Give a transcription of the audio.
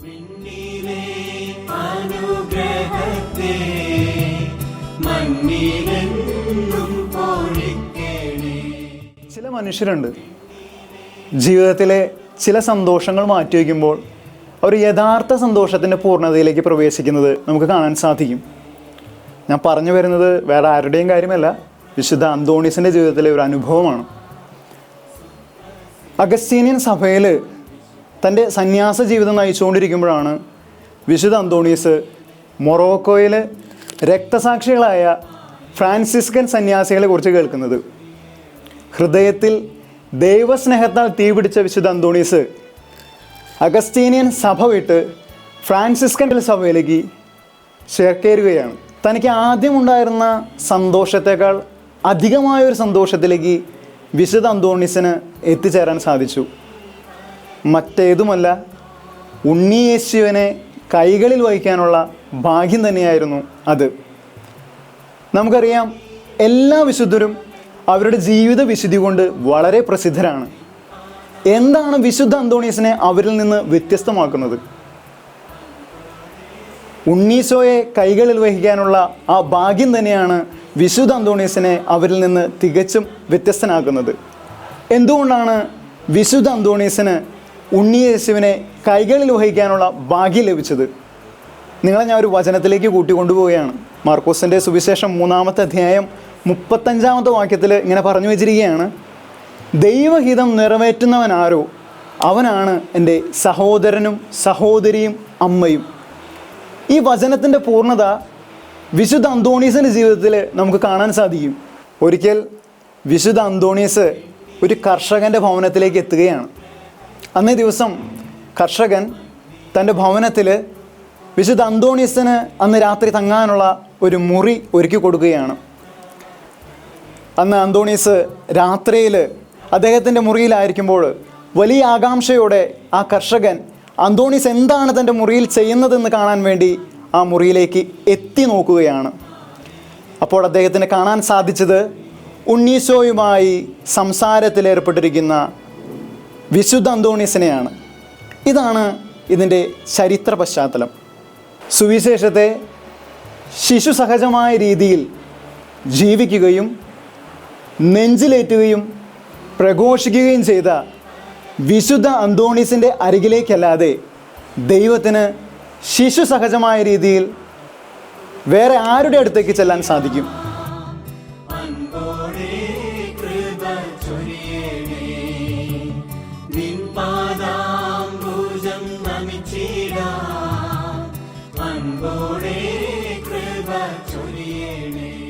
ചില മനുഷ്യരുണ്ട് ജീവിതത്തിലെ ചില സന്തോഷങ്ങൾ മാറ്റിവെക്കുമ്പോൾ അവർ യഥാർത്ഥ സന്തോഷത്തിൻ്റെ പൂർണ്ണതയിലേക്ക് പ്രവേശിക്കുന്നത് നമുക്ക് കാണാൻ സാധിക്കും. ഞാൻ പറഞ്ഞു വരുന്നത് വേറെ ആരുടെയും കാര്യമല്ല, വിശുദ്ധ അന്തോണീസിൻ്റെ ജീവിതത്തിലെ ഒരു അനുഭവമാണ്. അഗസ്തീനിയൻ സഭയിൽ തൻ്റെ സന്യാസ ജീവിതം നയിച്ചുകൊണ്ടിരിക്കുമ്പോഴാണ് വിശുദ്ധ അന്തോണീസ് മൊറോക്കോയിൽ രക്തസാക്ഷികളായ ഫ്രാൻസിസ്കൻ സന്യാസികളെ കുറിച്ച് കേൾക്കുന്നത്. ഹൃദയത്തിൽ ദൈവസ്നേഹത്താൽ തീപിടിച്ച വിശുദ്ധ അന്തോണീസ് അഗസ്തീനിയൻ സഭ വിട്ട് ഫ്രാൻസിസ്കൻ സഭയിലേക്ക് ചേക്കേറുകയാണ്. തനിക്ക് ആദ്യം ഉണ്ടായിരുന്ന സന്തോഷത്തേക്കാൾ അധികമായൊരു സന്തോഷത്തിലേക്ക് വിശുദ്ധ അന്തോണീസിന് എത്തിച്ചേരാൻ സാധിച്ചു. മറ്റേതുമല്ല, ഉണ്ണിയേശുവിനെ കൈകളിൽ വഹിക്കാനുള്ള ഭാഗ്യം തന്നെയായിരുന്നു അത്. നമുക്കറിയാം, എല്ലാ വിശുദ്ധരും അവരുടെ ജീവിത വിശുദ്ധി കൊണ്ട് വളരെ പ്രസിദ്ധരാണ്. എന്താണ് വിശുദ്ധ അന്തോണീസിനെ അവരിൽ നിന്ന് വ്യത്യസ്തമാക്കുന്നത്? ഉണ്ണീശോയെ കൈകളിൽ വഹിക്കാനുള്ള ആ ഭാഗ്യം തന്നെയാണ് വിശുദ്ധ അന്തോണീസിനെ അവരിൽ നിന്ന് തികച്ചും വ്യത്യസ്തനാക്കുന്നത്. എന്തുകൊണ്ടാണ് വിശുദ്ധ അന്തോണീസിന് ഉണ്ണിയേശുവിനെ കൈകളിൽ വഹിക്കാനുള്ള ഭാഗ്യം ലഭിച്ചത്? നിങ്ങളെ ഞാൻ ഒരു വചനത്തിലേക്ക് കൂട്ടിക്കൊണ്ടുപോവുകയാണ്. മാർക്കോസിൻ്റെ സുവിശേഷം 3-ാമത്തെ അധ്യായം 35-ാമത്തെ വാക്യത്തിൽ ഇങ്ങനെ പറഞ്ഞു വെച്ചിരിക്കുകയാണ്: ദൈവഹിതം നിറവേറ്റുന്നവനാരോ അവനാണ് എൻ്റെ സഹോദരനും സഹോദരിയും അമ്മയും. ഈ വചനത്തിൻ്റെ പൂർണ്ണത വിശുദ്ധ അന്തോണീസിൻ്റെ ജീവിതത്തിൽ നമുക്ക് കാണാൻ സാധിക്കും. ഒരിക്കൽ വിശുദ്ധ അന്തോണീസ് ഒരു കർഷകൻ്റെ ഭവനത്തിലേക്ക് എത്തുകയാണ്. അന്നേ ദിവസം കർഷകൻ തൻ്റെ ഭവനത്തിൽ വിശുദ്ധ അന്തോണീസിന് അന്ന് രാത്രി തങ്ങാനുള്ള ഒരു മുറി ഒരുക്കി കൊടുക്കുകയാണ്. അന്ന് അന്തോണീസ് രാത്രിയിൽ അദ്ദേഹത്തിൻ്റെ മുറിയിലായിരിക്കുമ്പോൾ വലിയ ആകാംക്ഷയോടെ ആ കർഷകൻ അന്തോണീസ് എന്താണ് തൻ്റെ മുറിയിൽ ചെയ്യുന്നതെന്ന് കാണാൻ വേണ്ടി ആ മുറിയിലേക്ക് എത്തി നോക്കുകയാണ്. അപ്പോൾ അദ്ദേഹത്തിന് കാണാൻ സാധിച്ചത് ഉണ്ണീശോയുമായി സംസാരത്തിലേർപ്പെട്ടിരിക്കുന്ന വിശുദ്ധ അന്തോണീസിനെയാണ്. ഇതാണ് ഇതിൻ്റെ ചരിത്ര പശ്ചാത്തലം. സുവിശേഷത്തെ ശിശു സഹജമായ രീതിയിൽ ജീവിക്കുകയും നെഞ്ചിലേറ്റുകയും പ്രഘോഷിക്കുകയും ചെയ്ത വിശുദ്ധ അന്തോണീസിൻ്റെ അരികിലേക്കല്ലാതെ ദൈവത്തിന് ശിശു സഹജമായ രീതിയിൽ വേറെ ആരുടെ അടുത്തേക്ക് ചെല്ലാൻ സാധിക്കും? കൃപ ചൊരിയണേ.